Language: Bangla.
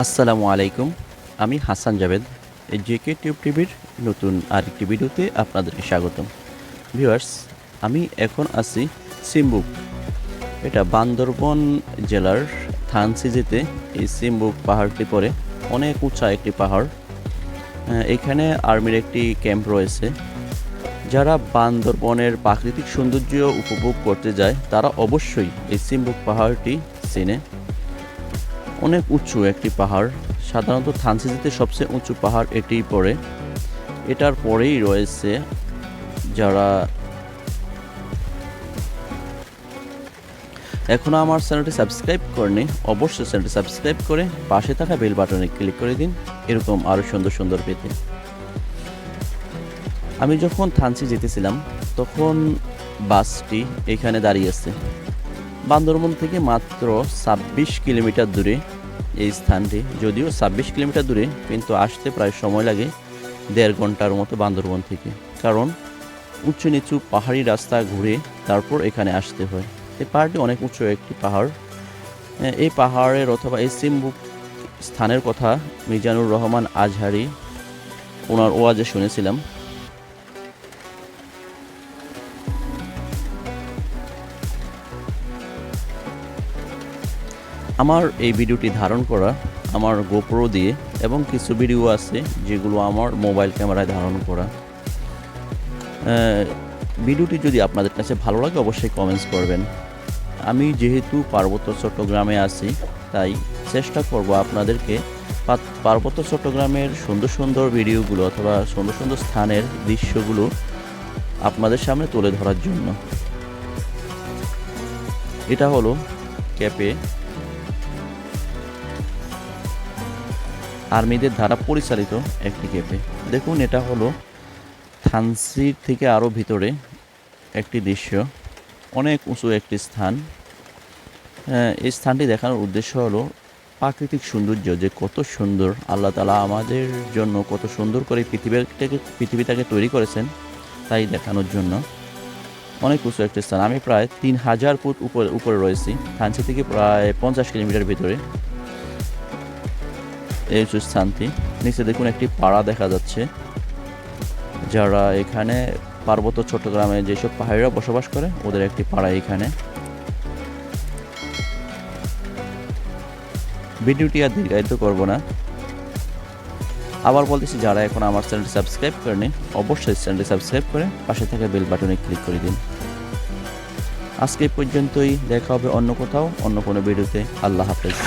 আসসালামু আলাইকুম। আমি হাসান জাভেদ। এই জেকে টিউব টিভির নতুন আরেকটি ভিডিওতে আপনাদেরকে স্বাগতম। ভিউয়ার্স, আমি এখন আছি সিম্বুক। এটা বান্দরবন জেলার থানচিতে এই সিম্বুক পাহাড়টি পড়ে। অনেক উঁচা একটি পাহাড়। এখানে আর্মির একটি ক্যাম্প রয়েছে। যারা বান্দরবনের প্রাকৃতিক সৌন্দর্য উপভোগ করতে যায় তারা অবশ্যই এই সিম্বুক পাহাড়টি চেনে। অনেক উঁচু একটি পাহাড়। সাধারণত থানচিতে সবচেয়ে উঁচু পাহাড় এটিই পড়ে। এটার পরেই রয়েছে যারা এখনও আমার চ্যানেলটি সাবস্ক্রাইব করেনি অবশ্যই চ্যানেলটি সাবস্ক্রাইব করে পাশে থাকা বেল বাটনে ক্লিক করে দিন এরকম আরও সুন্দর সুন্দর পেতে। আমি যখন থানচি যেতেছিলাম তখন বাসটি এখানে দাঁড়িয়ে আছে। বান্দরবন থেকে মাত্র ২৬ কিলোমিটার দূরে এই স্থানটি। যদিও ২৬ কিলোমিটার দূরে, কিন্তু আসতে প্রায় সময় লাগে ১.৫ ঘন্টার মতো বান্দরবন থেকে। কারণ উঁচু নিচু পাহাড়ি রাস্তা ঘুরে তারপর এখানে আসতে হয়। এই পাহাড়টি অনেক উঁচু একটি পাহাড়। এই পাহাড়ের অথবা এই সিম্বুক স্থানের কথা মিজানুর রহমান আজহারি ওনার ওয়াজে শুনেছিলাম। আমার এই ভিডিওটি ধারণ করা আমার গোপ্রো দিয়ে, এবং কিছু ভিডিও আছে যেগুলো আমার মোবাইল ক্যামেরায় ধারণ করা। ভিডিওটি যদি আপনাদের কাছে ভালো লাগে অবশ্যই কমেন্টস করবেন। আমি যেহেতু পার্বত্য চট্টগ্রামে আছি তাই চেষ্টা করব আপনাদেরকে পার্বত্য চট্টগ্রামের সুন্দর সুন্দর ভিডিওগুলো অথবা সুন্দর সুন্দর স্থানের দৃশ্যগুলো আপনাদের সামনে তুলে ধরার জন্য। এটা হলো ক্যাপে আর্মিদের দ্বারা পরিচালিত একটি ক্যাফে। দেখুন, এটা হলো থানচির থেকে আরও ভিতরে একটি দৃশ্য। অনেক উঁচু একটি স্থান। এই স্থানটি দেখানোর উদ্দেশ্য হলো প্রাকৃতিক সৌন্দর্য যে কত সুন্দর। আল্লাহ তাআলা আমাদের জন্য কত সুন্দর করে পৃথিবীটাকে তৈরি করেছেন তাই দেখানোর জন্য। অনেক উঁচু একটি স্থান। আমি প্রায় ৩,০০০ ফুট উপরে রয়েছি। থানচি থেকে প্রায় ৫০ কিলোমিটার ভিতরে এই উঁচু স্থানটি। নিচে দেখুন একটি পাড়া দেখা যাচ্ছে। যারা এখানে পার্বত্য চট্টগ্রামে যেসব পাহাড়িরা বসবাস করে ওদের একটি পাড়া এখানে। ভিডিওটি আর দীর্ঘায়িত করব না। আবার বলতেছি, যারা এখন আমার চ্যানেলটি সাবস্ক্রাইব করেনি অবশ্যই চ্যানেলটি সাবস্ক্রাইব করে পাশে থাকা বেল বাটনে ক্লিক করে দিন। আজকে পর্যন্তই, দেখা হবে অন্য কোথাও অন্য কোনো ভিডিওতে। আল্লাহ হাফেজ।